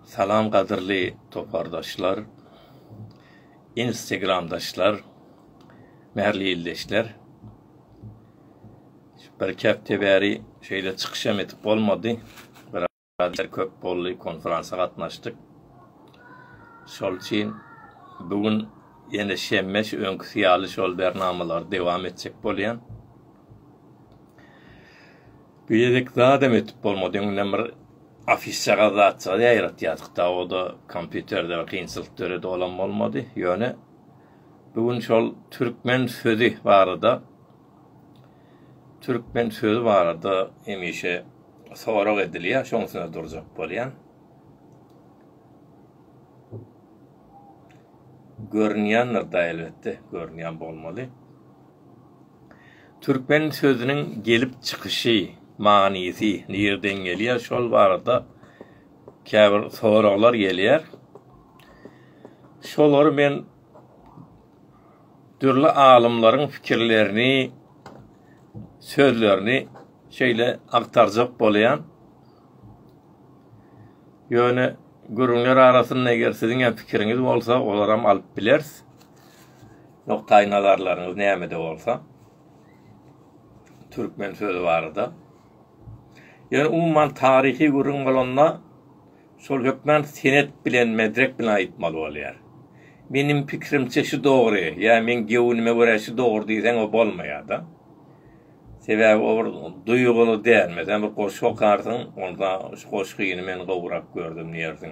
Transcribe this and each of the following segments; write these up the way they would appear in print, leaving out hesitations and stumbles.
Salam qadırlı topardaşlar, Instagramdaşlar, mərli ildeşler. Bir kəpte bəri şeyle çıxışam etip olmadı. Biraz köp bollu konferansa qatnaştık. Şol için bugün yine şemmeş önkü siyali şol bernamalar devam edecek bolyan. Büyedek daha dem etip olmadı. Öngünün afişçağa zatça yaratıyorduk da o da kompüterde ve kıyınçılıkları olan olmadı. Yani bugün şol Türkmen sözü vardı. Türkmen sözü vardı. Emişe sorak ediliyor. Şonusuna duracak bolyan. Görünüyanlar da elbette görünüyan bolmalı. Türkmen sözünün gelip çıkışı, manisi, nereden geliyor? Şol vardı. Käbir soraklar geliyor. Şolary men türlü alimlerin fikirlerini, sözlerini şeýle aktarjak bolýan. Ýöne gürünler arasynda eger siziň pikiriňiz bolsa, olaram alyp bilersiz. Nokta nazarlaryňyz näme bolsa. Türkmen sözü barda. Yani umuman tarihi gurun bolanna şol hökmen senet bilen medrek bilen aýtmaly bolýar. Benim pikrimçe şu doğru. Ya men gewünime göre şu doğru diýsen o bolmaýar da. Sebäbi o duýgulu däl. Mesela bir goşuk okarsyň, onda goşukyny men gowrak gördüm diýersiň.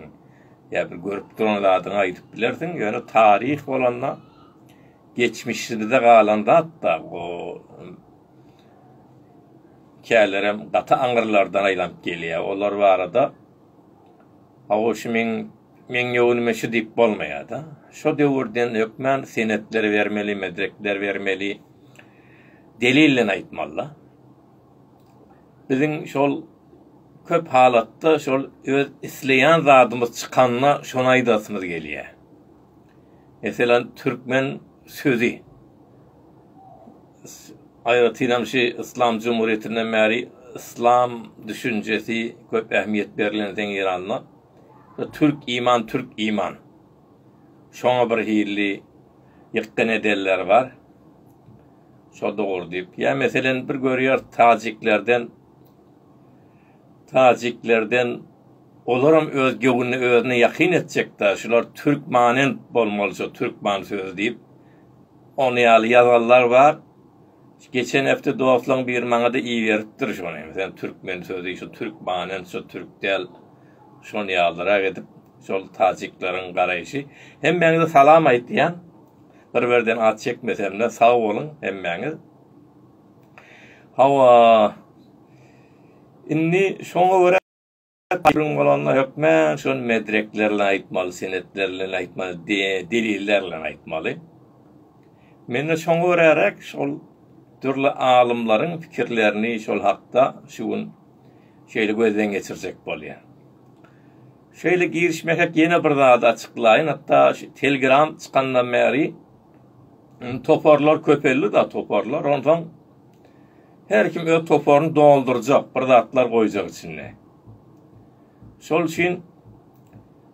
Ya bir görüp duran adyny aýdyp bilersiň. Ýöne tarih bolanna geçmişinde galanda hatta o kälerem gata aňyrlardan aýlanıp gelýär. Olar barada awşy men ýöwnüme şu diýip bolmaýar da. Şo döwürden hökmen senetleri vermeli, medrekler vermeli, delille aýtmaly. Biziň şol köp halatda şol öz isleýän zadymyz çykanna şonu aýdasymyz gelýär. Mesela Türkmen sözü aýratylamşy İslam Cumhuriyetinden bäri İslam düşünjesi köp ähmiýet berilen ýeralna. Türk iman. Şoňa bir hilli ýykyn edeller var. Şo dogry diýip. Ya meselen bir görýär Taciklerden olaram öz gewünni özüne ýakyn etjekler. Şular türkmanen bolmaly, şo türkman söz diýip onu ýazarlar var. Geçen hafta doğaflan bir maňa da iyi beripdir şonu. Mesela Türkmen sözü, şu Türkmanen, şu Türkdel, şonu ýazyrak edip, şol tajikleriň garaýşy. Hemmeňize salam aýtýan, bir-birden at çekmesemle sag bolun hemmeňiz. Hawa inni şoňa görä taýryň bolanlar hökmen şol medreklerle aýtmaly, senetlerle aýtmaly, delillerle aýtmaly. Men şoňa görä şol türlü alimlerin fikirlerini şol hakda şuun şeýle gözden geçirjek bolýar. Şeýle girişmek ýene bir zat açyklaýyn. Hatta Telegram çykandan bäri toparlar köpelli da toparlar. Ondan her kim öz toparını doldurjak, bir zatlar goýjak içine. Şol üçin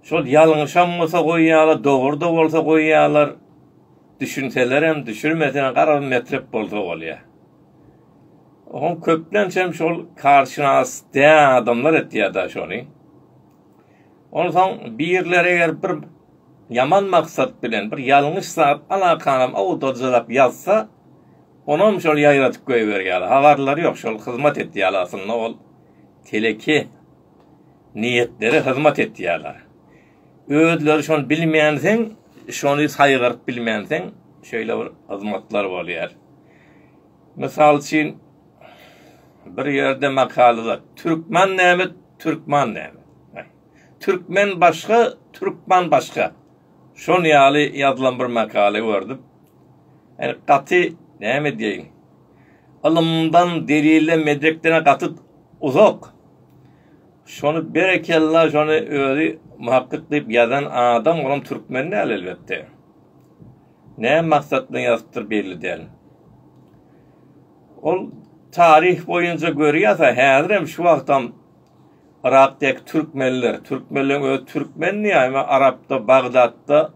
şol ýalňyşam bolsa goýýarlar, dogry da bolsa goýýarlar. Düşünseler hem düşürmesen karar metrep bolsa bolýar. On köplençem şol karşınas diýen adamlar etýär da şonu. Ondan birler eger bir yaman maksat bilen bir ýalňyş zat alakanam awdurjalap ýazsa, onam şol ýaýratyp goýberýär. Habarlary ýok, şol hyzmat etýär aslında ol teleki niyetleri hyzmat etýärler. Özleri şonu bilmeýänsiň şonu saýgyryp bilmeýänsiň şöyle bir hyzmatlar bolýar. Misal üçin bir ýerde makalada Türkmen näme, Türkman näme? Türkmen başga, Türkman başga. Şonu ýaly ýazylan bir makale gördüm. Yani gaty näme diýin? Alımdan delille medreklerine gaty uzak. Şonu berekella şonu özü muhakkik diýip ýazan adam olam Türkmen näl elbetde. Ne maksatla ýazypdyr belli däl. Ol tarih boýunça görýärse häzir hem şu wagtdan Irak'taki Türkmenlerin öz Türkmen niye ama Arap'ta, Bağdat'ta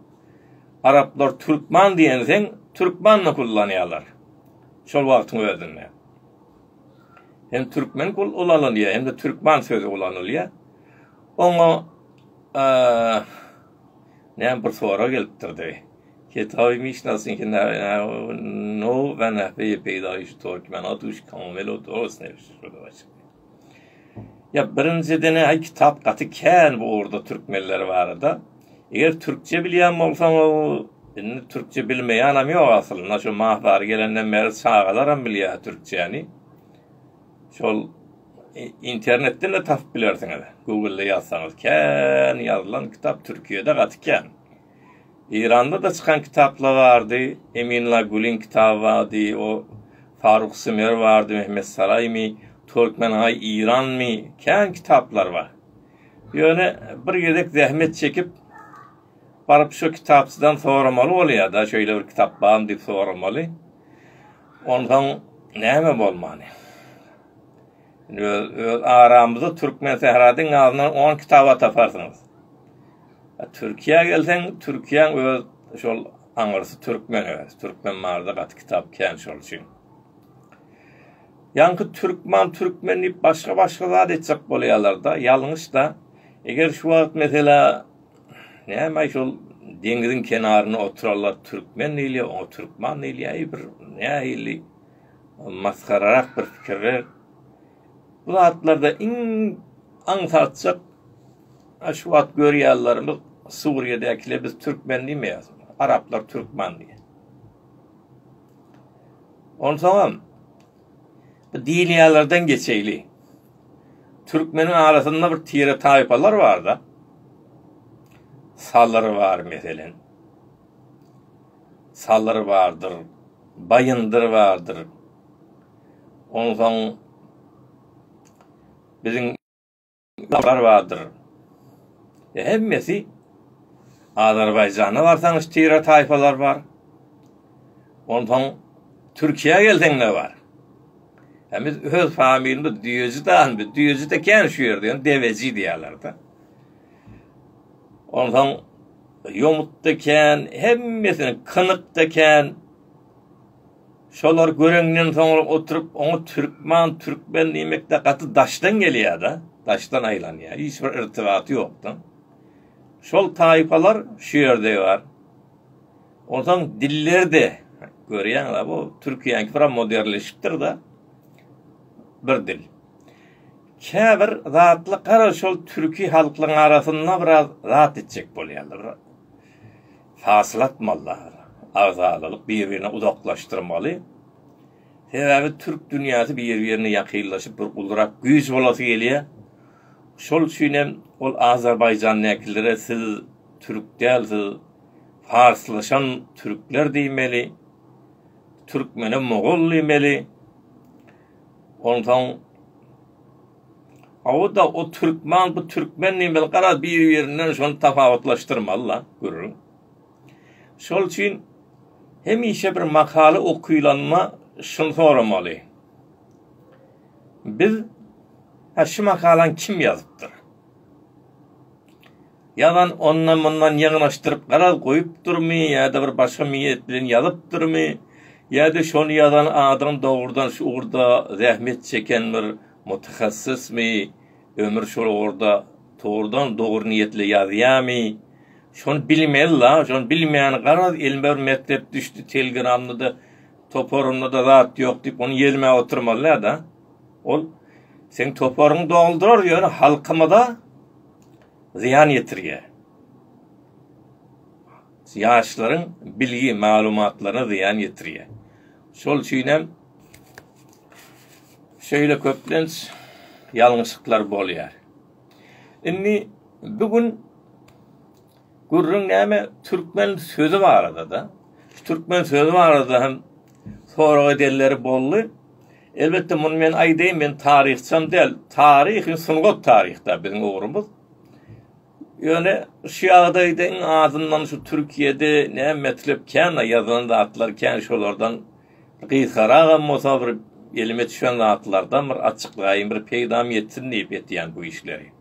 Araplar Türkman diyensen Türkmanla kullanıyorlar. Şol vaktin özünde. Hem Türkmen kullanılıyor hem de Türkman sözü kullanılıyor. Ona ne bir soru geliptirdi. Kitabıymış nasıl ki no ve nehbeye peydayiş Türkmen aduş kamel o doğrusu neymiş. Ya birinciden ay kitap katı ken bu orada Türkmenler vardı. Eğer Türkçe bilen olsam o Türkçe bilmeyen am yok aslında. Şu mahvar gelenden beri çağalarım biliyor Türkçeni. Şol internetten de tap bilersiniz. Google'da yazsanız ken yazılan kitap Türkiye'de katı ken. İran'da da çıkan kitaplar vardı. Eminullah Gül'ün kitabı vardı. O Faruk Sümer vardı. Mehmet Saray mı? Türkmenhay İran mı? Ken kitaplar var. Yani bir yedek zahmet çekip barıp şu kitapçıdan sormalı oluyor da şöyle bir kitap bağım deyip sormalı. Ondan neyme bolmanı? Aramızda Türkmen Sehrad'ın ağzından 10 kitaba taparsınız. Türkiye'ye gelsen Türkiye'nin öz şol anırsı Türkmen öz. Türkmen marda kat kitap ken şol için. Yankı Türkmenli başka zat etsek boluyorlar da yanlış da. Eğer şu vakit mesela ne şol dengizin kenarına oturarlar Türkmenliyle, o Türkmanliyle bir ne ili maskararak bir fikirler. Bu zatlarda antartsak şu vakit görüyorlarımız Suriye'dekiler biz Türkmenli mi yazıyor? Araplar Türkmen diye. Onu tamam. Bu diniyalardan geçeyli. Türkmenin arasında bir tire tayfalar var da. Salları var mesela. Salları vardır. Bayındır vardır. Ondan bizim vardır. Hepsi Azerbaycan'da varsanız tire tayfalar var. Ondan Türkiye'ye gelsen ne var? Hem öz familiyinde düyücü de ken şu yerde deveci diyorlardı. Ondan Yomut'ta ken, hemmesinin Kınık'ta ken, şolar görenden sonra oturup onu Türkmen demekte katı daştan geliyor da. Daştan aylanıyor. Hiçbir irtibatı yoktu. Şol tayfalar şu yerde var. Ondan diller de görüyorlar bu Türkiye'nin falan modernleşiptir da bir dil. Käbir zatlı qara şol Türkiye halklarının arasında biraz rahat edecek boluyorlar. Fasılatmalılar. Azalık birbirine uzaklaştırmalı. Sebebi Türk dünyası birbirine yakınlaşıp bir uldurak güç olası geliyor. Şol üçin ol Azerbaycan'dakilere siz Türk değilsiz, Farslaşan Türkler demeli, Türkmene Moğol demeli. Ondan o da o Türkmen bu Türkmen demeli qara birbirinden şonu tafavutlaştırmalılar görürüm. Şol üçin hemişe bir makale okuyulanma şunu sormalı. Biz şu makalan kim yazıptır? Yalan ondan bundan yığınlaştırıp karar koyup durmu ya da bir başka niyetlerini yazıp durmu ya da şunu yazan adam doğrudan şu orada zahmet çeken bir mutakassis mi ömür şu orada doğru niyetle yazıyor mu? Şunu bilmeyla, şunu bilmeyen karar elime bir mektep düştü telegramda da toporumda da zat yok deyip onu yerime oturmalı da ol sen toporunu doldurur yani halkıma da ziyan yetiriyor. Yaşların bilgi malumatlarına ziyan yetiriyor. Şol üçin şöyle köplenç yanlışlıklar boluyor. Inni bugün gurrun näme Türkmen sözü var arada da. Türkmen sözü var arada hem sonra edelleri bollu. Elbette bunu men aydayım ben tarihçam değil. Tarihin sungot tarihte bizim uğrumuz. Yani şu ağdaydın ağzından şu Türkiye'de ne metlep ken yazılan da atlarken şolardan kıyıkarağa musafir elime düşen zatlardan bir açıklayayım, bir peydam yetsin deyip etiyen bu işleri.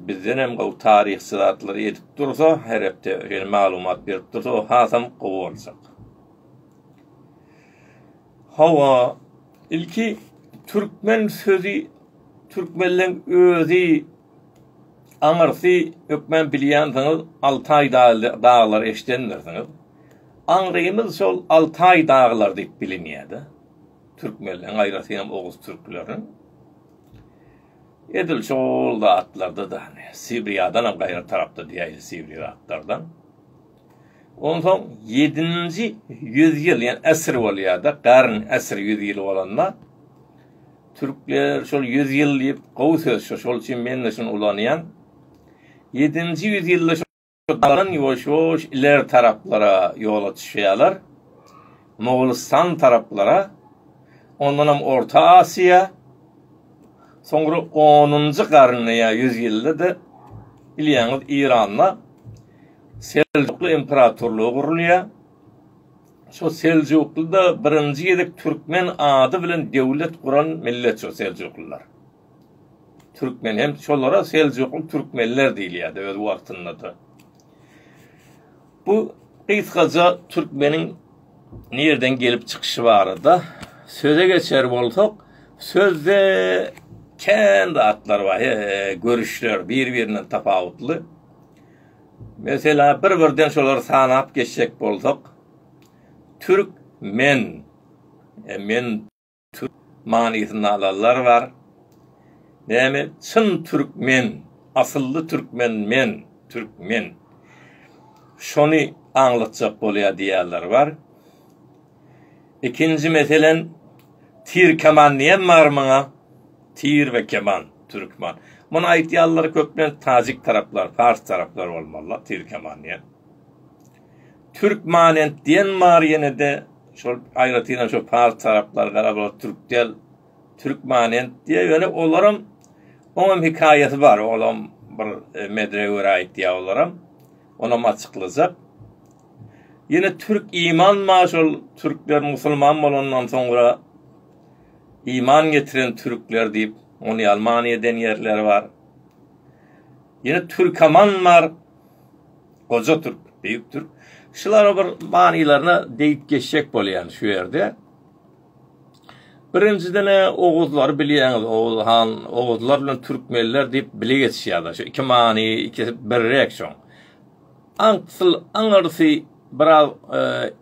Bizden hem o tarih zatları edip dursa, her hepte malumat berip dursa, o hasam qowu olsak. Hava, ilki Türkmen sözü, Türkmenlerin özü, Aňarsy ökmen bilýänsiňiz, Altay dağları eşdendirsiniz. Aňrymyz şol Altay dağlar diýip bilinýärdi. Türkmenlerin aýratynam Oğuz türklerin. Edil şol atlarda da Sibriýadan hem gaýra tarapda diýýär Sibriýa atlardan. Ondan 7-nji yüzyıl, yani esr bolýarda, garn esr yüzyılı bolanda Türkler şol yüzyıl diýip gowy söz şol üçin men de şunu ulanýan 7-nji yüzyılda şol ýoş iler taraplara ýola düşýärler. Moğolistan taraplara, ondan hem Orta Asy'a, sonra 10-njy garnya yüzyılda da bilýäňiz İranla Selçuklu imparatorluğu gurulýar. Şo Selçukluda birinji edip Türkmen ady bilen döwlet kuran millet şo Selçuklular. Türkmen hem şolara Selçuklu Türkmenler diýilýärdi öz wagtynda da. Bu kısaca Türkmenin nereden gelip çıkışı barada söze geçer bolsak, sözde kendi atlar var, görüşler birbirinden tapawutly. Mesela bir-birden şolar sanap geçecek bolsak, Türkmen, men Türk manysynda alanlar var. Näme? Çyn Türkmen, asıllı Türkmen, men, Türkmen. Şonu anlatacak bolýar diýerler var. İkinci meselen tir keman diýen bar maňa? Tir ve keman, Türkmen. Buna aýtýarlar köplen Tajik taraplar, Fars taraplar bolmaly, tir keman diýen. Türkmanent diýen bar ýene de şol aýratyna şo Fars taraplar garaba Türkdel, Türkmanent diýe ýöne olaram oňam hikaýesi bar, olam bir medrege aýtýar olaram. Ona açıklayacak. Yine Türk iman maşol Türkler Müslüman bolandan sonra iman getiren Türkler deyip onu Almanya'dan yerler var. Yine Türkaman var. Koca Türk, büyük Türk. Şular bir manilarına deyip geçecek bolýan şu yerde. Birinciden Oğuzlar bilýäňiz, Oğuzlar bilen Türkmenler deyip bile geçýärler. Şu iki mani, iki birrek şoň. Aňarsy biraz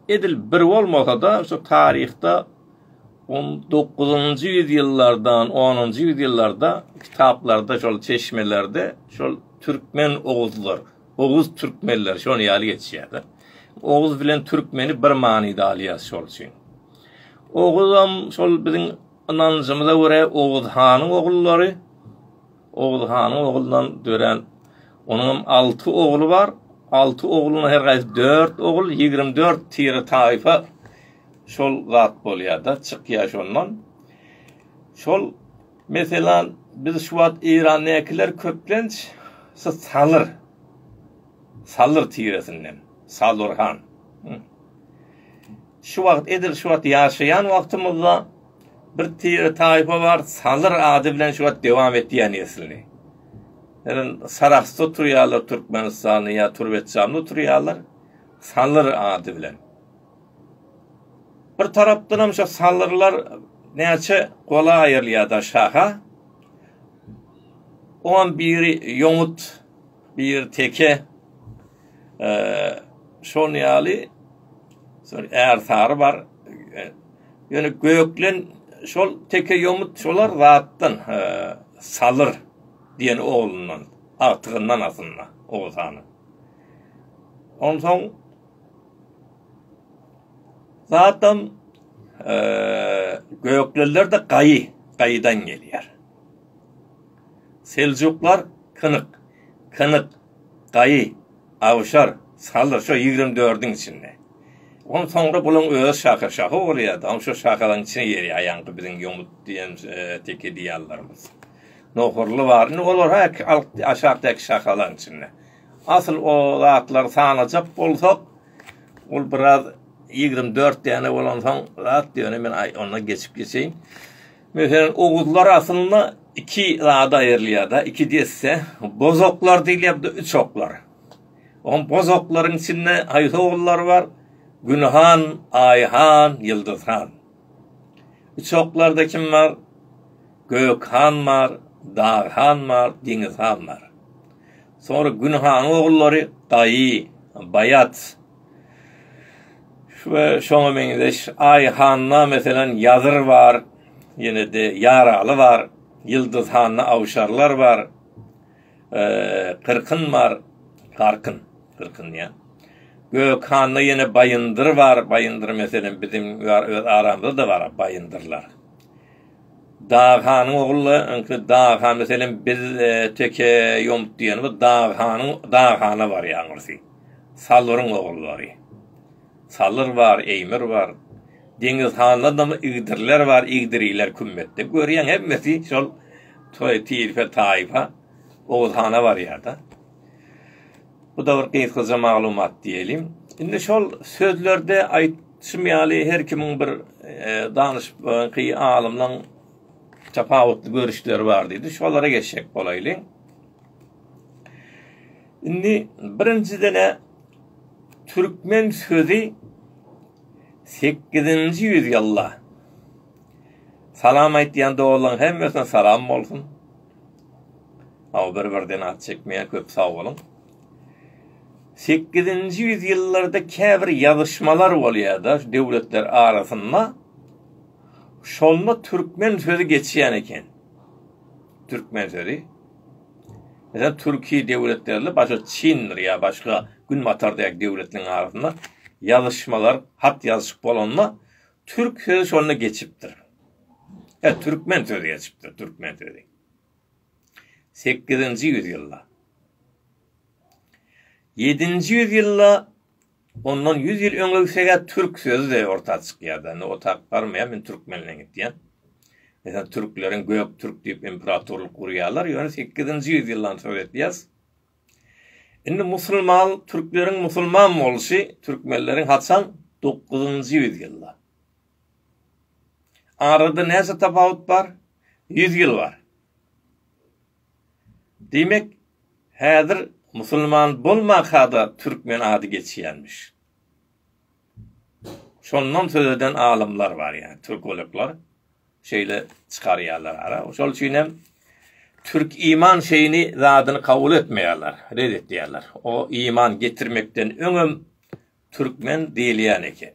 edil bir bolmasa da şu tarihte 19-njy ýyllardan 10-njy ýyllarda kitaplarda şol çeşmelerde şol Türkmen Oğuzlar, Oğuz Türkmenler şonu ýaly geçýärdi. Oğuz bilen Türkmeni bir manyda alýar şol üçin. Oğuzam şol biziň inancymyza görä Oğuz hanyň oğullary, Oğuz hanyň oğuldan dören onuň 6 oğlu var. 6 oğluna her gaýsy 4 oğul, 24 tiri taýfa şol zat bolýar da çykýar şondan. Şol meselan biz şu wagt İrandakiler köplenç Salır tiresinden, Salurhan. Şu wagt edil şu wagt ýaşaýan wagtymyzda bir tiri taýfa bar, Salır ady bilen şu wagt dewam etýän nesilni. Yani Sarax'ta oturýarlar Türkmenistan'da ya Türkmenistan'da oturýarlar Salır ady bilen. Bir tarapdan hem şu Salırlar näçe gola aýrylýar şaha. Oňam biri ýomut, bir teke şonu ýaly ersary bar. Ýöne göklen şol teke ýomut şolar zatdan Salır diyen oğlundan, artığından aslında Oğuzhan'ı. Ondan zaten Gökliler de Kayı'dan geliyor. Selçuklar Kınık, Kayı, Avşar, Salır, şu 24'ün içinde. Ondan sonra bunun öz şahı oluyordu. Ama şu şahıların içine yeri ayankı bizim yomut diyen teki diyallarımız. Nohurlu var. Ne olur aşağıdaki şakaların içinde. Asıl o zatlar sanacak bolsak, ol biraz 24 tane olan son rahat diyor. Ben ona geçip geçeyim. Mesela oğuzlar aslında 2 rada ayrılıyor da. 2 diyse bozoklar değil ya da 3 oklar. O bozokların içinde hayta oğullar var. Günhan, Ayhan, Yıldızhan. 3 oklarda kim var? Gökhan var, Dağhan var, Denizhan var. Sonra Günhan oğulları Dayı, Bayat. Ve şonu mengideş Ayhan'la mesela Yazır var. Yine de Yaralı var. Yıldızhan'la Avşarlar var. Kırkın var. Kırkın ya. Gökhan'la yine Bayındır var. Bayındır mesela bizim aramızda da var Bayındırlar. Dağhan'ın oğlu Dağhan mesela biz teke yomut diyenimiz Dağhan'a var yalnızı. Salır'ın oğulları. Salır var, Eymir var. Denizhan'la da İğdirler var, İğdiriler kümmette. Görüyen hepsi şol Tirife, Taifa, Oğuzhan'a var ya da. Bu da bir kısa malumat diyelim. Şimdi şol sözlerde aytışmayalı her kimin bir danışıp alımdan tapavutlu görüşleri var dedi. Şolara geçecek bolaylı. Şimdi birinciden Türkmen sözü 8. yüzyılda salam aytýan doğulan hemmesine salam olsun. Ama bir-birden at çekmeye köp sağ olun. 8. yüzyıllarda käbir yazışmalar bolýardy devletler arasında. Şolna Türkmen sözü geçýän eken. Türkmen sözü. Mesela Türkiye devletlerle başka Çin ya başka Günmatardaki devletlerin arasında yazışmalar, hat yazışıp olanla Türk sözü şolna geçipdir. Türkmen sözü geçipdir. Türkmen sözü. 8. yüzyılda. 7. yüzyılda ondan 100 yıl öňe Türk sözü de ortaya çykýardy. O takbarmayan men Türkmenle gitdiň. Mesela Türklerin Göktürk diýip imperatorluk kurýarlar. Yani 8. yüzyıldan söz etýäs. Indi musulman, Türklerin musulman boluşy, Türkmenlerin hatsan 9. yüzyılda. Arada näse tapawut bar? 100 yıl var. Demek, häzir musulman bolmakada Türkmen adı geçýänmiş. Şondan söz eden alimler var yani, Türkologlar. Şeyle çıkarýarlar ara. Şol üçin hem Türk iman şeyini zadını kabul etmeýärler, reddetýärler. O iman getirmekten öňüm Türkmen diýilýän eken.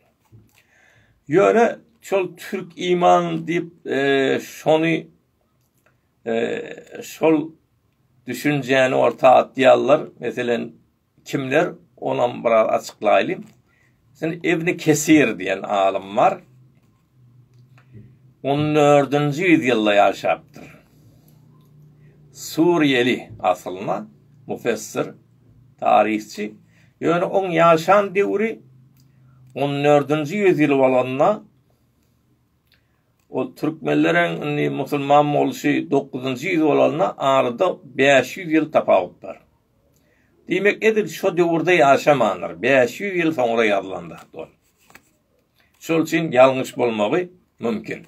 Ýöne şol Türk iman diýip şonu şol düşünjäni orta atýarlar. Meselen kimler onan biraz açıklaýalım. Sen Ibn Kesir diýen alim var. 14. yüzyılda yaşaptır. Suriyeli aslına, müfessir, tarihçi. Yani on yaşan devri 14. yüzyıl olanına o Türkmenlerin musulman oluşu 9. yüzyıl olanına arada 500 yıl tapawut var. Demek edir şu devirde yaşamanlar. 500 yıl sonra yazılandı. Şol için yanlış bolmagy mümkün.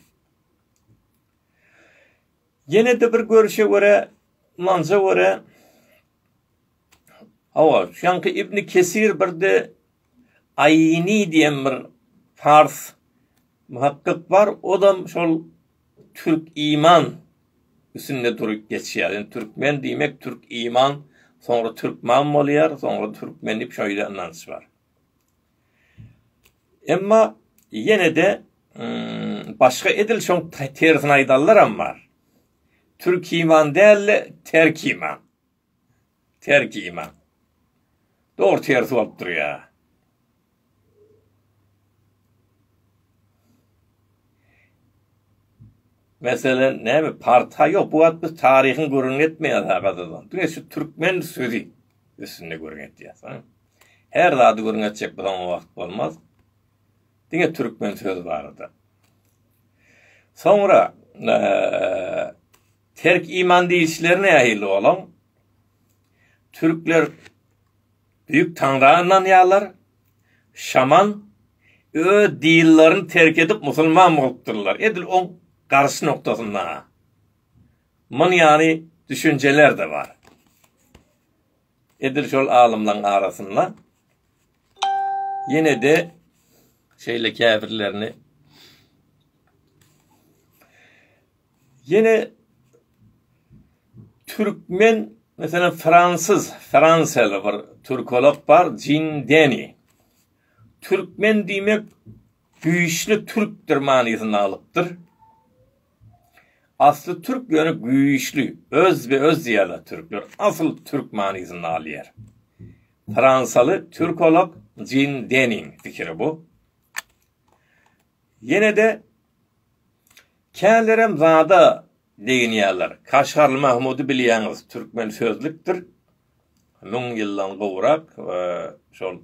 Yine de bir görüşe göre, manza göre, şankı İbn Kesir bir de Ayni diyen bir Fars muhakkik var. O da şol Türk iman üstünde durup geçiyor. Yani Türkmen demek Türk iman, sonra Türkmen bolýar, sonra Türkmenlik şöyle anlaş var. Ama yine de başka edil şon tersine aydallar ama Türk iman değil, terk iman. Terk iman. Doğru tersi olup duruyor. Mesela ne mi? Parta yok. Bu ad biz tarihin görün etmeyiz hakikaten. Dün şu Türkmen sözü üstünde görün ettiyiz. Her adı görün edecek bu zaman o vakit olmaz. Dün Türkmen sözü vardı. Sonra terk iman deyişlerine ahili olan Türkler büyük tanrı anlayanlar, şaman, dillerini terk edip musulman bolupdurlar. Edil on karşı noktasında. Mun yani düşünceler de var. Edil şol alımların arasında yine de şeyle kafirlerini yine Türkmen mesela Fransalı var, Türkolog var, Cindeni. Türkmen demek güýçli Türk'tir manysynda alypdyr. Aslı Türk yönü güýçli, öz ve öz diýerler Türkler. Asıl Türk manysynda alýar. Fransalı Türkolog Cindeni'nin fikri bu. Yine de Kâlerem zada deyin yerler. Kaşgarlı Mahmud'u bilýäňiz, Türkmen sözlüktir. 1000 ýyldan gowrak şol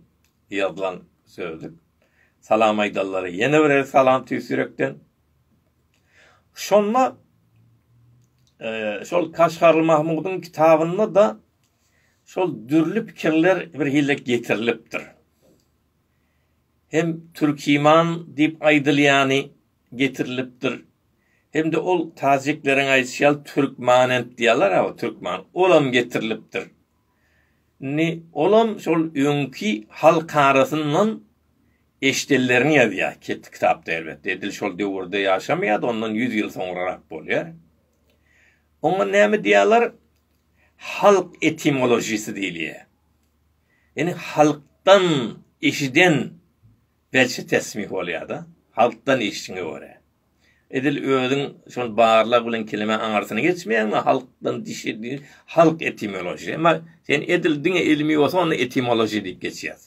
ýazylan sözlük. Salam aýdallary ýene bir salam tüýsürekden. Şonma şol Kaşgarlı Mahmud'un kitabynda da şol dürlü pikirler bir hillek getirilipdir. Hem Türk iman diýip aýdylýany getirilipdir. Hem de ol taziklerin aýtýal Türkmanent diýerler, ama Türkman olam getirilipdir. Ni olam şol öňki halk arasyndan eşdillerini ýazýar kitapda elbetde. Edil şol döwürde ýaşamaýar, ondan 100 ýyl soňrarak bolýar. Oňa näme diýerler? Halk etimolojisi diýilýär. Yani halktan eşiden belki tesmih bolýar da. Halktan eşiňe göre. Edil özüň şol barlak bilen kelime aňarsyna geçmeýär, halkdan dişi halk etimoloji. Ama sen edildiňe ilmi bolsa onu etimoloji diýip geçýär.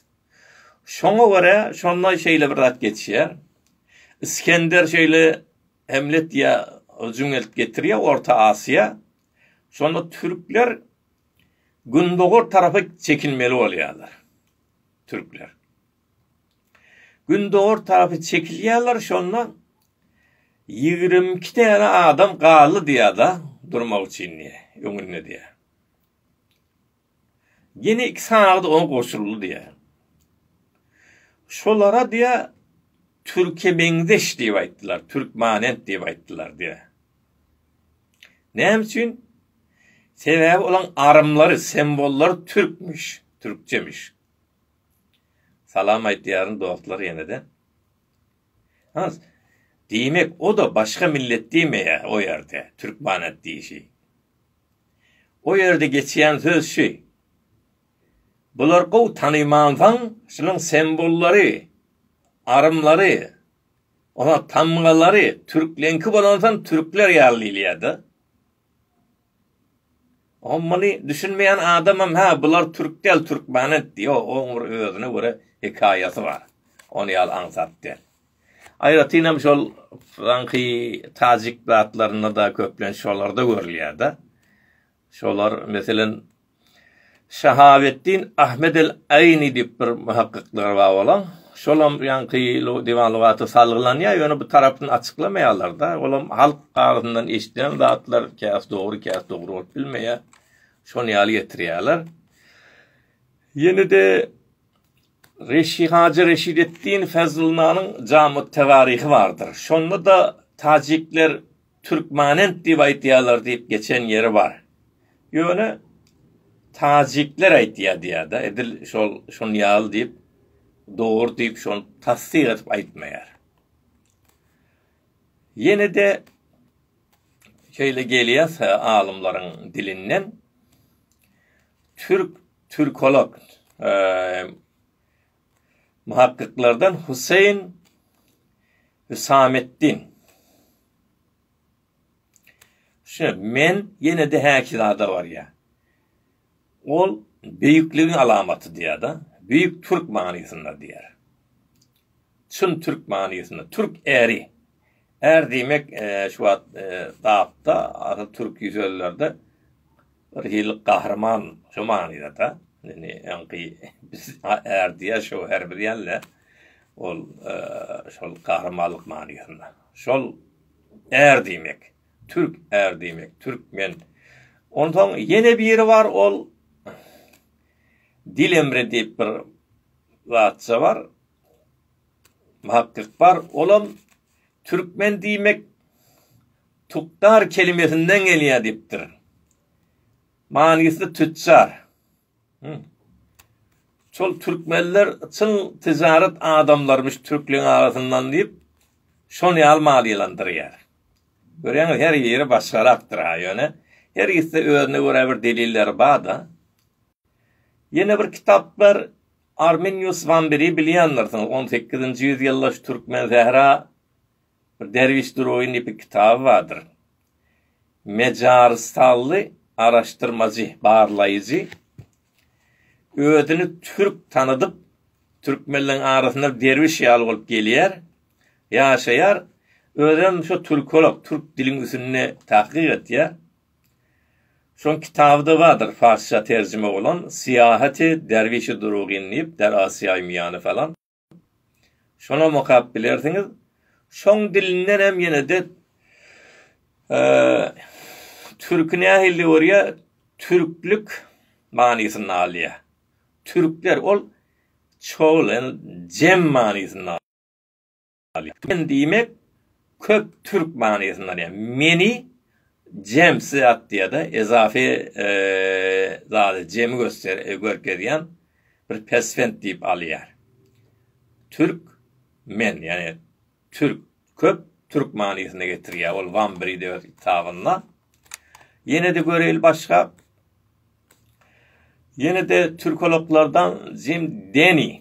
Şoňa göre şonda şeýle bir rat geçýär. İskender şeýle Hamlet ýa cümlet getirýär Orta Asya. Şonda Türkler Gündoğur tarafı çekilmeli bolýarlar. Türkler. Gündoğur tarafı çekilýärler, şonda 22 tane adam galy diýär da durmak üçin öňüne diýär. Yine 2 sanagda on goşuldy diýär. Şolara diýär Türkmendeş diýip aýtdylar, Türkmanent diýip aýtdylar diýär. Näme üçin? Sebäbi olan arymlary, sembollary türkmüş, türkçemiş. Salam aýtýaryn dostlar ýene-de. Demek o da başka millet diýmeýär o ýerde, Türkmanet diýişi. O ýerde geçýän söz şu. Bular gow tanymansaň, şunun sembollary, arymlary, ona tamgalary türklenki bolansan türkler ýarlylýardy. Ommany düşünmeýän adamam ha bular türk del, Türkmanet diýär, o özüne göre hikaýasy var. Onu ýal aňsatdy. Aýratynam şol Franky Tajik zatlaryna da köplen şolarda görülýär da. Şolar meselen Şahavettin Ahmed el-Ayni diýip bir muhakkikler bar bolan. Şolam ýanky diwan lugaty salgılanýar, ýöne bu tarapyny açyklamaýarlar da. Olam halk arasyndan eşdilen zatlar käs dogry bolup bilmeýär. Şonu ýaly getirýärler. Ýene de Hacı Reşidettin Fezlunanyň Cami Tevarihi vardır. Şonda da Tacikler Türkmanent diýip aýtýarlar diýip geçen yeri var. Ýöne Tacikler aýtýar diýär da. Edil şonu ýaly diýip dogry diýip şonu tasdik edip aýtmaýar. Ýene de şeýle gelýär alımlaryň dilinden Türkolog muhakkiklerden Hüsamettin. Men yine de häkilada var ya. Ol büyüklüğün alamatı diýär da. Büyük Türk manysynda diýär. Çün Türk manysynda. Türk eri. Er demek şu wagt dapda Türk ýüzellerde bir hil kahraman şu manyda da. Yani biz er diye şu her bir yerle ol şol kahramanlyk manysynda. Şol er demek, Türk er demek, Türkmen. Ondan yine bir yeri var, ol Dilemre diýip bir zatça var. muhakkik var. Olan Türkmen demek tuktar kelimesinden geliyor diptir. Manisi tüccar. Çol Türkmenler çıl ticaret adamlarmış Türklüğün arasından deyip şonu almalıylandırıyor. Görüyorsunuz her yeri başkaraktır ha yöne. Her ise özüne göre bir deliller bağda. Yine bir kitap var. Arminius Van Berry biliyorsunuz. 18. yüzyılda Türkmen Zehra bir derviş duruğun bir kitabı vardır. Mecaristallı araştırmacı, bağırlayıcı. Özünü Türk tanıdıp Türkmenlerin arasında derviş yal olup geliyor. Yaşayar. Özüm şu Türkolog, Türk dilin üstüne tahkik et ya. Şun kitabı vardır Farsça tercüme olan Siyahati Dervişi Duruğin deyip Der Asya-i Miyanı falan. Şuna mukab bilirsiniz. Şun dilinden hem yine de Türk'ün ahilli oraya Türklük manisini alıyor. Türkler ol çoğul, cem manisini alıyor. Ben demek köp Türk manisini alıyor. Meni cem sıhhat diye de ezafi zaten cemi gösteriyen bir pesfent deyip alıyor. Türk men yani Türk köp Türk manisine getiriyor. Ol Van Berry diyor kitabında. Yine de görelim başka. Yine de Türkologlardan Jim Denny,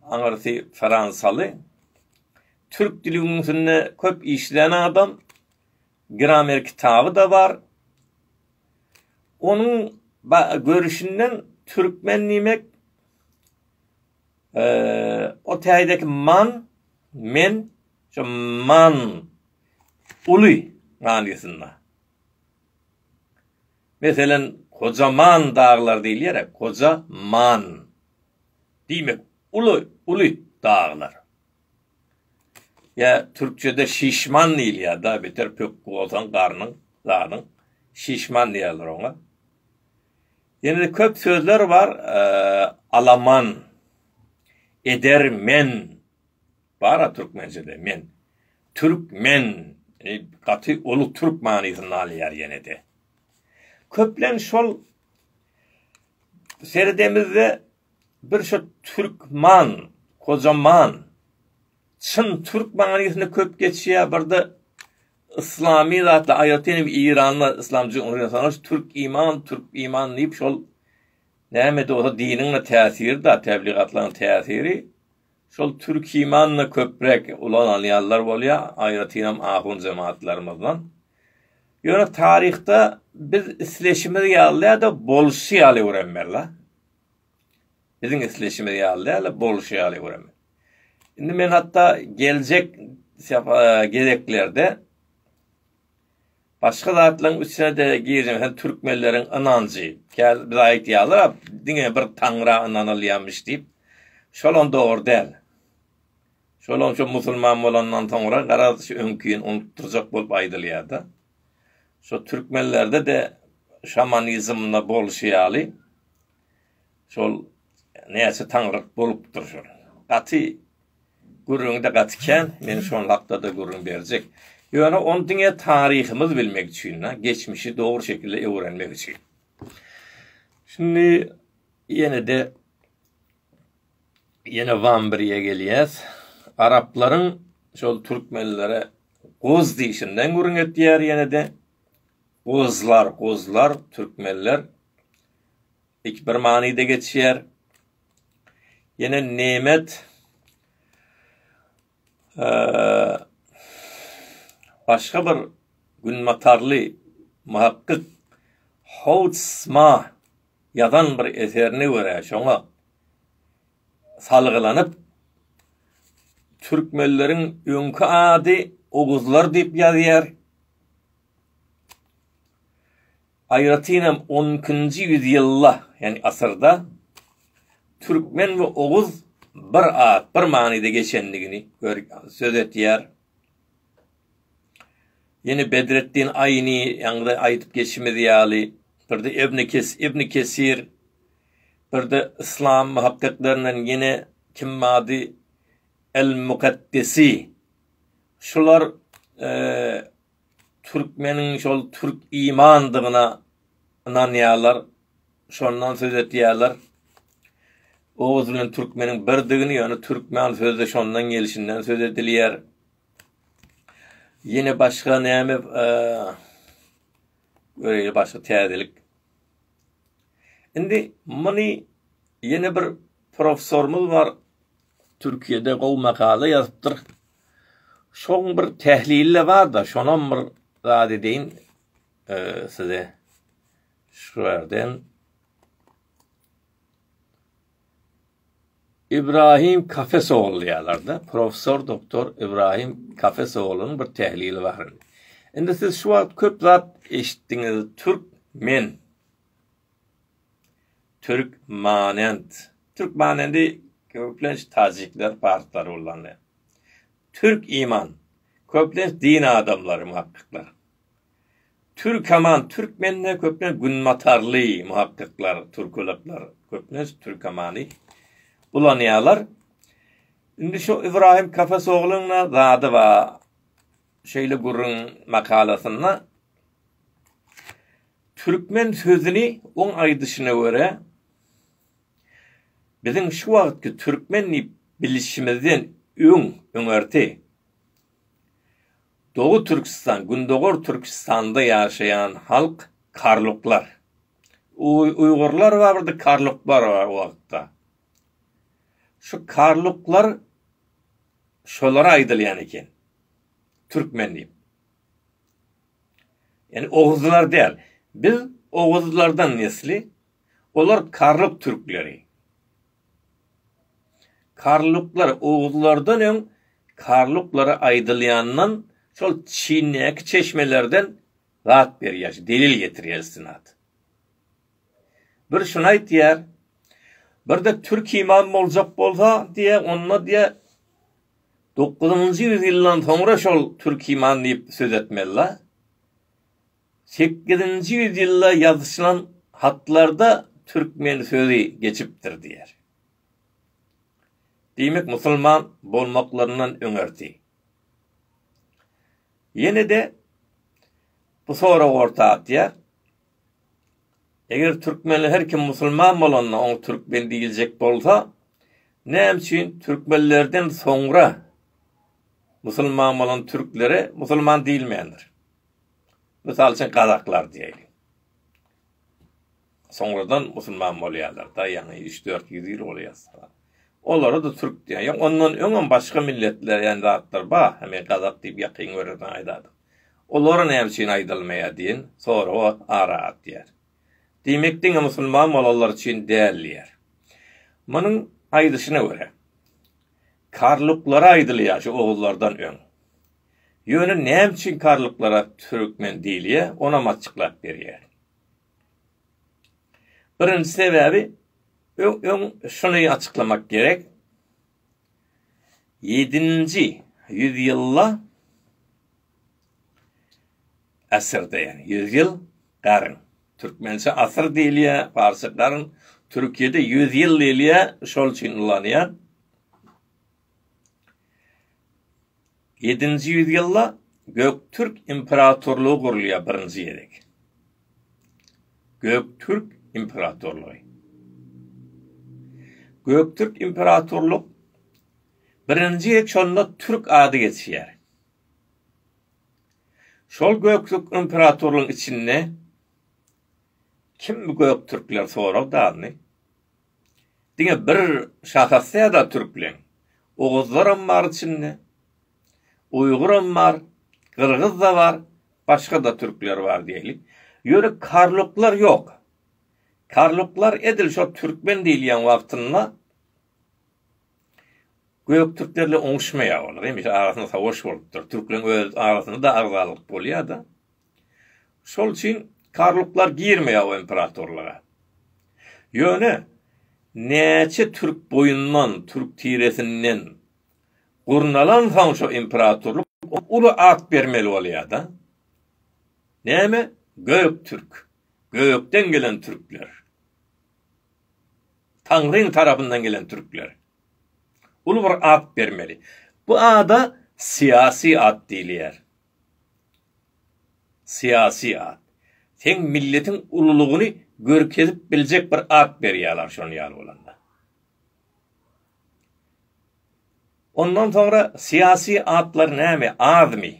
anarsi Fransalı, Türk dilinin üstüne köp işleyen adam, gramer kitabı da var. Onun görüşünden Türkmen demek o tehdeki man, men, şu man, uluy manisinde. Mesela kocaman dağlar değil ya, kocaman. Demek uluy dağlar. Ya Türkçe'de şişman değil ya da beter pök olsan dağının şişman diyorlar ona. Yine de köp sözler var. Alaman, edermen var ya Türkmence'de men. Türkmen, katı olu Türk manisini alıyor yine de. Köplen şol seyredemizde bir şu Türkman, kocaman, çın Türk manisini köp geçiyor. Burada İslami zaten ayetinin İran'la İslamcı unuyorsanız Türk iman deyip şol neymedi o dininle tesiri da tebliğatların tesiri şol Türk imanla köprek olan aliyalar oluyor ayetinin ahun cemaatlerimizden. Yani tarihte biz İsleşimiz yağlıya da bolşi alı öğrenmerler. Bizim İsleşimiz yağlıya da bolşi alı öğrenmer. Şimdi ben hatta gelecek gereklerde başka zatların üstüne de gireceğim. Yani Türkmenlerin inancı. Biz ayet yağlar dine bir tanrı inanılıyormuş deyip şolon doğru değil. Şolon şu Müslüman olandan sonra karar önküyün unutturacak bulup aydılıyordu. Şu Türkmenlerde de şamanizmle bol şiyalı. Şol neyse tanrı buluptur şol. Katı gururunda katıken ben şon hakta da gururun verecek. Yani onun diye tarihimiz bilmek için, geçmişi doğru şekilde öğrenmek için. Şimdi yine Van Berry'e geliyoruz. Arapların şol Türkmenlere koz deyişinden gururun ettiler yine de. Kozlar, Türkmenler. İlk bir manide geçiyor. Yine nimet başka bir günmatarlı muhakkik Houtsma yadan bir eserini göre şuna salgılanıp Türkmenlerin önkü adı Oğuzlar deyip yazıyor. Ayratinem 12. yüzyılda yani asırda Türkmen ve Oğuz bir manide geçenliğini söz ettiler. Yine Bedrettin Ayni yani ayıtıp geçmedi yali. Bir de İbn Kesir. Bir de İslam muhakkiklerinin yine kim madi el-Mukaddesi. Şular Türkmenin şol Türk imandygyna inanýarlar, şondan söz etýärler. Oğuz bilen Türkmenin birdigini, ýani Türkmen sözde şondan gelişinden söz edilýär. Yine başga näme öyle başga täzelik. Indi mani yine bir professorumuz var. Türkiýede gol makala ýazypdyr. Şoň bir tehlille var da, şonam bir zat edeýin size. Şu yerden İbrahim Kafesoğlu ýalarda, Profesör Doktor İbrahim Kafesoğlu'nun bir tehlili var. Indi siz şu wagt köp zat eşitdiňiz. Türkmen, Türkmanent. Türkmanendi köplenç tazikler, partlar bollandy. Türk iman, köplenç din adamlary, muhakkikler. Türkaman, Türkmenle köplenç günmatarly muhakkikler, türkülükler, köplenç Türkamani bulanýarlar. Indi şu İbrahim Kafesoğlu'na zady wa şeýle gurrun makalasyna Türkmen sözüni on aýdyşyna göre biziň şu wagtky Türkmenni bilişimizden öňerti Doğu Türkistan, Gündoğur Türkistan'da yaşayan halk Karluklar. Uygurlar vardı, Karluklar var o wagtda. Şu Karluklar şolara aýdylýan eken. Türkmenli. Yani Oğuzlar değil. Biz Oğuzlardan nesli, olar Karluk Türkleri. Karluklar Oğuzlardan öň Karluklara aýdylýandan şol Çin'deki çeşmelerden rahat berýär, delil getirýär. Bir şunu aýtýar, bir de Türk imam boljak bolsa diye, onunla diye 9-njy ýüzyıldan soňra şol Türk iman diýip söz etmeliler. 8-nji ýüzyılda ýazyşylan hatlarda Türkmen sözü geçipdir diýer. Demek musulman bolmaklarından öňerti. Yine de bu soru orta atýar. Eger Türkmenler her kim musulman bolanna oň Türkmen diýiljek bolsa, näme üçin Türkmenlerden soňra musulman bolan Türklere musulman diýilmeýändir. Misal üçin Kazaklar diýeýlik. Soňradan musulman bolýarlar da, ýani 3-4 ýyl bolýar. Olara da Türk diýär. Ondan öňen başga milletler ýani zatlar ba, hemen Kazak diýip ýakyn görýän aýdady. Olara näme üçin aýdylmaýar diýen, sonra o ara diýer. Diýmekdiň musulman bolanlar üçin dälýär. Munyň aýdyşyna görä Karluklara aýdylýar şu oğullardan öň. Ýöne näme üçin Karluklara Türkmen diýilýär, ona açyklap berýär. Birinji sebäbi şunu açıklamak gerek. 7-nji ýüzyylda asyrda, yani 100 ýyl garyn. Türkmençe asır diýilýär, farsy garyn. Türkiýede 100 ýyl diýilýär, şol üçin ulanýar. 7-nji ýüzyylda Göktürk imperatorluğu gurulýar birinji ýerek. Göktürk imperatorluğu. Göktürk imperatorluk birinji ýerek şonda Türk ady geçýär. Şol Göktürk imperatorluğun içinde kim bu Göktürkler sorag dany? Diňe bir şahsy da Türkler. Oğuzlar bar içinde. Uyguram var, Kırgız da var, başka da Türkler var diýelik. Ýöne Karluklar yok. Karluklar edil şo Türkmen diýilýän wagtynda Göktürklerle oňuşmaýar bolar. Hem arasynda savaş bolupdyr. Türklerin öz arasynda da arzalyk bolýar da. Şol üçin Karluklar girmeýär o imperatorlara. Ýöne näçe Türk boyundan, Türk tiresinden gurnalan soň şo imperatorluk uly at bermeli bolýar da. Näme? Göktürk. Gökden gelen Türkler. Tanrı'nın tarafından gelen Türkler. ulu bir ad bermeli. Bu ada siyasi ad diýilýär. Siyasi ad. Sen milletin ululuğunu görkezip bilecek bir ad berýärler şonu ýaly bolanda. Ondan sonra siyasi adlar näme? Admy.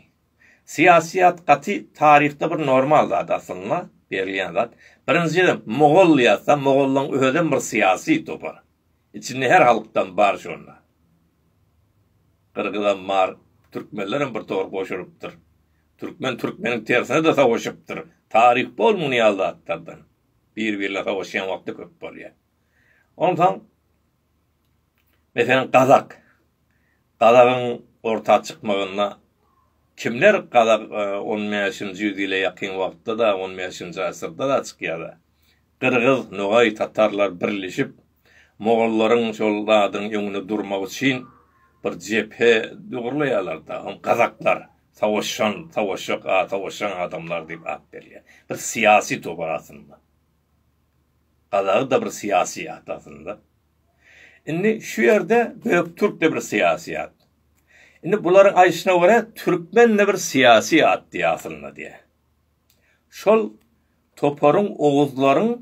Siyasiyat gaty tarihte bir normal zat aslında berilýän zat. Birinjiden Mogol ýasa, Mogollaryň özüden bir siyasi topar. İçinde her halktan bar şonda. Kırgızdan bar, Türkmenlerin bir togry goşurypdyr. Türkmen Türkmeniň tersine de savaşypdyr. Tarih bol muny zatlardan. Bir-birle savaşýan wagtda köp bolýar. Ondan mesela Gazagyň orta çykmagyna kimler Gazak 15-nji ýüzyle ýakyn wagtda da 15-nji asyrda da çykýar. Kırgız, Nogay, Tatarlar birleşip Mogollaryň şol adyň ýöňüne durmak üçin bir cephe dugurlaýarlar da. Gazaklar savaşan adamlar diýip ad berýär. Bir siyasi topar aslında. Gazak da bir siyasi ad aslında. Indi şu ýerde Göktürk de bir siyasi ad. Indi bularyň aýşyna görä Türkmen de bir siyasi ad diýär aslında diýär. Şol toparyň oguzlaryň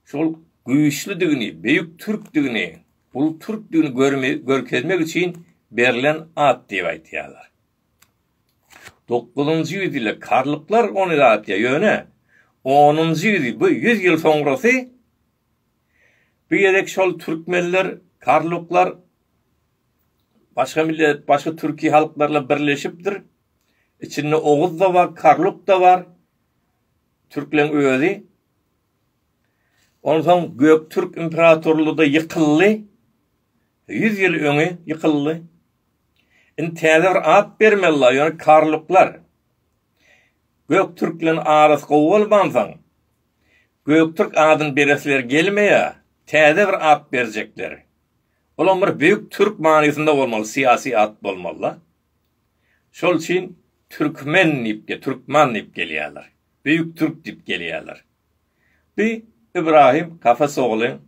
şol güýçlüdigini, beýik türkdigini, bul türkdigini görkezmek üçin berilen ad diýip aýtýarlar. 9-njy ýüzde karlyklar ony da ad ýöne 10-njy ýüzde bu 100 ýyl soňrasy bu ýerek şol türkmenler, karlyklar başga millet, başga türki halklarla birleşipdir. İçinde oguz da var, karlyk da var. Türklerin özü. Ondan Göktürk imparatorluğu da yıkıldı. 100 yıl öňe yıkıldı. Täze ad bermeliler, yani karlyklar. Göktürklerin arasy gowulmansaň, Göktürk adyny beresler gelmeýär, täze bir ad berjekler. Olar bir büyük Türk manysynda bolmaly, siyasi ad bolmaly. Şol üçin Türkmen diýip gelýärler. Büyük Türk diýip gelýärler. Bir İbrahim Kafasoğlu'nun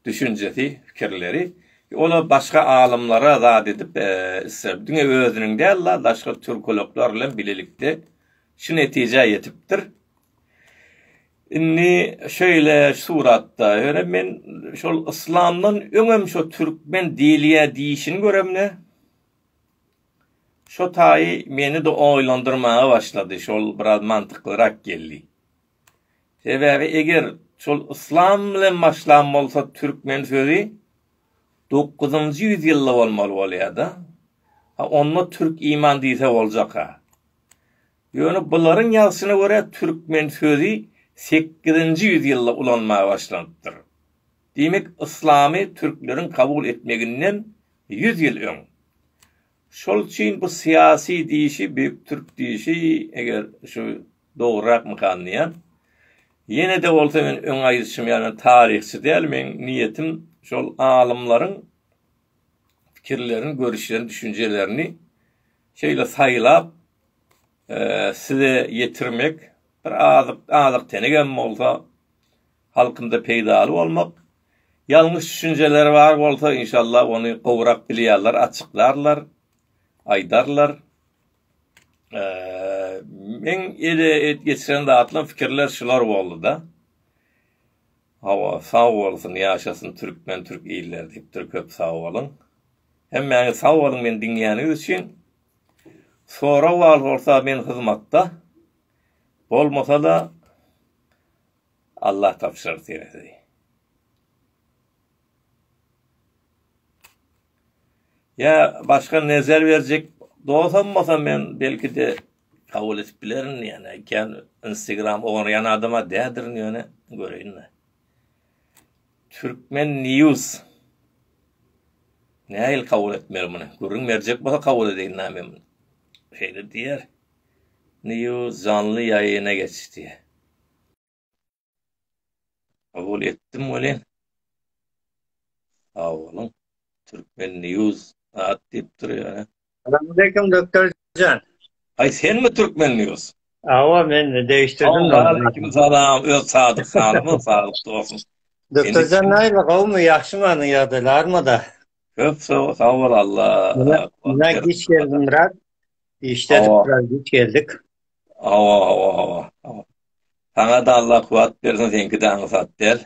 düşüncesi, fikirleri, ola başka alimlara zat edip dünya özünün değil, başka Türkologlarla birlikte şu netice yetiptir. Inni şöyle suratta öyle men şol İslam'dan öňem şu Türkmen diliýe diýişini göremne. Şu taýy meni de oýlandyrmaga başlady. Şol biraz mantyklyrак geldi. Sebäbi eger şol İslam bilen başlan bolsa Türkmen sözi 9-njy ýüzýylda bolmaly bolýar-da. Onda Türk iman diýse boljak ha. Ýöne bularyň ýazysyna görä Türkmen sözi 8-nji ýüzýylda ulanmaga başlandyr. Demek İslamy Türkleriň kabul etmeginden 100 ýyl öň. Şol üçin bu siyasi diýişi, büyük Türk diýişi eger şu dograk mykanyýan. Yine de bolsa men öňaýyşym ýani tarihçi däl, men niýetim şol alimlaryň fikirlerini, görüşlerini, düşünjelerini şeýle saýlap size yetirmek, bir azyk tenegem bolsa halkynda peýdaly bolmak, ýalňyş düşünjeler bar bolsa inşallah ony gowrak bilýärler, açyklarlar, aýdarlar. Men ele geçiren dağıtılan fikirler şular boldy da. Hawa sağ bolsun, ýaşasyn Türkmen, Türk ýyllar diýip köp sağ bolun. Hem meni sağ bolun men diňýäniz üçin. Sonra bolsa men hyzmatda. Bolmasa da Allah tapşyryr diýerdi. Ya başka nezer verecek doğsammasam men belki de kabul etip bilerin yani. Instagram oğan yana adama dädirin ýöne göreýin. Türkmen News. Näil kabul etmeler muny? Görüň merjek bolsa kabul edeýin nämen. Şeýle diýer. News canlı ýaýyna geçdi. Kabul etdim bolen. Awalın Türkmen News at diýip durýar. Selamünaleyküm Doktor Can. Ay sen mi Türkmen News? Awa men değiştirdim. Aleyküm salam. Öz sadık sanımı sağlık olsun. Doktor Can näýle gowmy ýaşymany ýagdaýlarmy da? Çok sağ ol Allah. Buna geç geldim biraz. İşledik Hava, biraz geç geldik. hava. Sana da Allah kuvvet versin, senki de ansat der.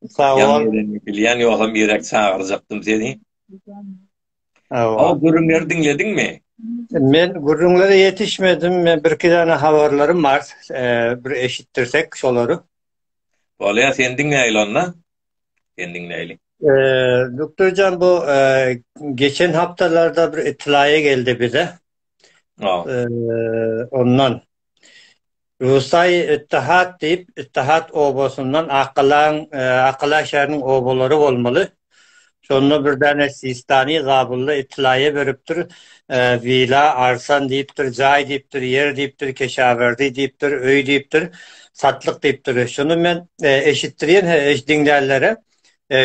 Sağ Yan ol. yerini bilyen yoksa mirek çağıracaktım seni. Sağ O görünleri dinledin mi? Ben gurrunlara yetişmedim. Bir iki tane haberlerim var. Bir eşittirsek şoları. Olaya sen dinleyle onunla. Sen dinleyle. Doktorcan bu geçen haftalarda bir itilaya geldi bize. Oh. Ondan Rusay İttihat deyip İttihat obosundan Akılan şehrinin oboları olmalı. Sonra bir tane Sistani zabılla itilaya veriptir. Vila, arsan deyiptir, cay deyiptir, yer deyiptir, keşaverdi deyiptir, öy deyiptir, satlık deyiptir. Şunu ben eşittireyim dinlerlere.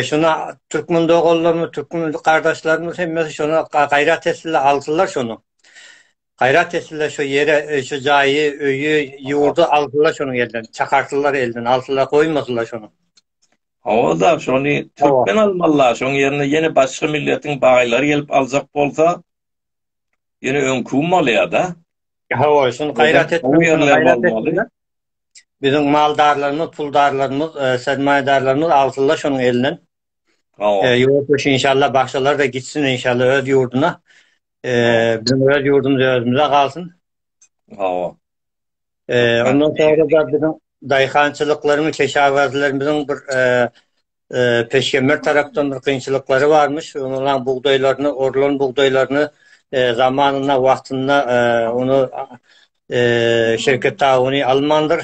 Şuna Türkmen doğullarımız, Türkmen kardeşlerimiz hem şunu gayret etsinler, altılar şunu. Gayret etsinler şu yere, şu cayı, öyü, yurdu altılar şunu elden. Çakartırlar elden, altılar koymasınlar şunu. O da şunu Hava. Türkmen almalılar. Şunun yerine yeni başka milletin bağıyları gelip alacak olsa yeni önkûmalı ya da. Hava, şunu gayret O etsinler, şunu yerler gayret olmalı. etsinler. Bizim maldarlarımız, puldarlarımız, sermayedarlarımız altılar şunun elinden. Yurt inşallah başkaları da gitsin inşallah öz yurduna. Bizim öz yurdumuz özümüze kalsın. Hava. Ondan sonra da bizim dayıkançılıklarımız, keşavetlerimizin bir peşkemer taraftan bir kıyınçılıkları varmış. Onların buğdaylarını, orlan buğdaylarını zamanına, vaktinde onu şirket taahhütü Almandır.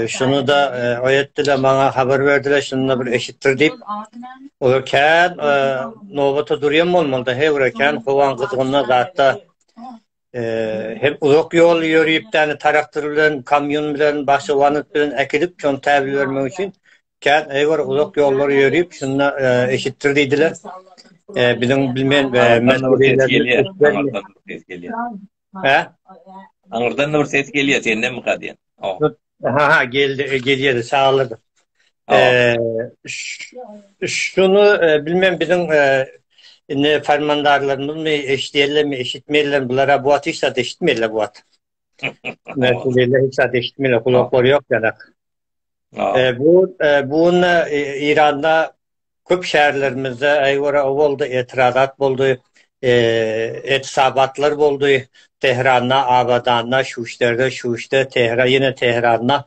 Şunu da öğrettiler, bana haber verdiler, şunu da bir eşittir deyip olurken nöbete duruyor mu olmalı? Hevreken kovan kızgınına zaten hep uzak yol yürüyüp tane traktör bilen, kamyon bilen, başı vanıt bilen ekilip şunu tabi vermek için ken eyvar uzak yolları yürüyüp şunu eşittir dediler. Bizim bilmeyen meselelerimiz Anırdan da bir ses geliyor. Senden mi kadiyen? geliyordu sağladı. Şunu bilmem bizim ne fermandarlarımız mı eşitmeyeler mi eşitmeyeler mi bunlara bu at hiç de eşitmeyeler bu at. Meseleler hiç de eşitmeyeler kulakları yok yanak. Bunun İran'da köp şehirlerimizde aygora oldu, itirazat oldu, etisabatlar oldu. Tehran'da, Abadan'da, Şuş'ta, Tehran, yine Tehran'da,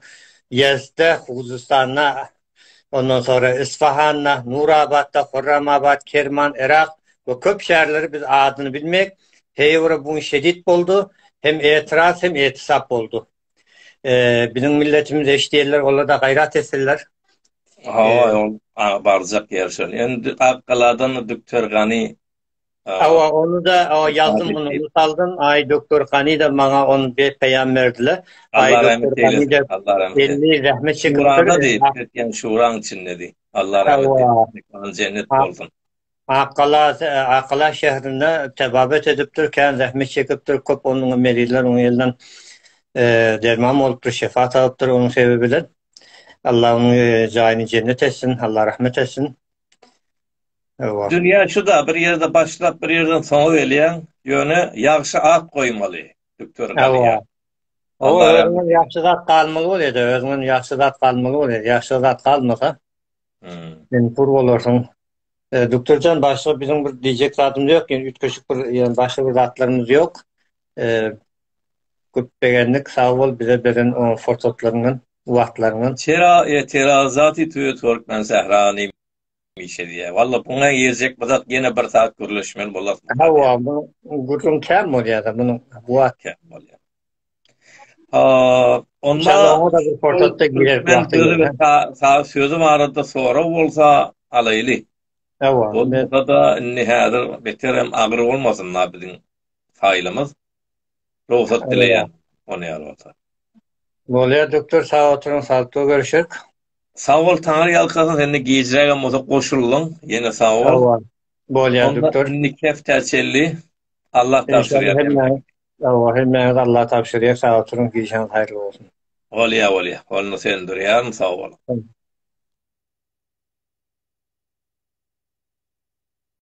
Yezd'de, Huzistan'da, ondan sonra İsfahan'da, Nurabad'da, Hurramabad, Kerman, Irak ve köp şehirleri biz adını bilmek. Heyvara bunun şiddet oldu. Hem itiraz hem etisap oldu. Bizim milletimiz eşdeğerler, onlar da gayret etsinler. Barcak yer şöyle. Endi Akkaladan Doktor Gani Onu da yazdım bunu saldım. Ay Doktor Gani da bana onu bir peyam verdiler. Allah rahmet eylesin. Allah rahmet eylesin. Elli rahmet çekip Şura'da deyip, yani Şura'nın içinde deyip. Allah rahmet eylesin. Cennet olsun. Akkala şehrinde tebabet edip dururken rahmet çekip dur, köp onun meriler onun elinden derman olup dur, şefaat alıp dur onun sebebiyle. Allah onun cayini cennet etsin, Allah rahmet etsin. Dünya şu da bir yerde başlap bir yerden sona veriyen yönü yaxşı ak koymalı. Doktor Gali'ye. O özünün yaxşı zat kalmalı oluyor. Özünün yaxşı zat kalmalı oluyor. Yaxşı zat kalmasa sen pur olursun. Doktorcan başka bizim bir diyecek zatımız yok. Yani üç köşük bir başka bir zatlarımız yok. Köpbegenlik sağ ol bize veren o fırsatlarının, vaktlarının. Terazatı tüyü Türkmen Zehrani mişe diye. Valla buna yiyecek bazat yine bir saat görülüşmeli bulasın. Bu gurrun kem oluyor da bunun bu at. Kem oluyor. Onda da bir fırsatta girer bu hafta. Sağ sözüm arada sonra olsa alaylı. Onda da nihadır beterem ağır olmasın bizim failimiz. Ruhsat dileyen onu yarata. Böyle doktor sağ oturun sağlıklı görüşürüz. Sağ ol Tanrı yalkasın seni giyicilerge moza koşuldun. Yine sağ ol. Böyle doktor. Onda nikef terçelli. Allah tavsiye ederim. Hemen Allah tavsiye ederim. Sağ oturun giyeceğiniz hayırlı olsun. Olya. Onu sendir ya sağ ol.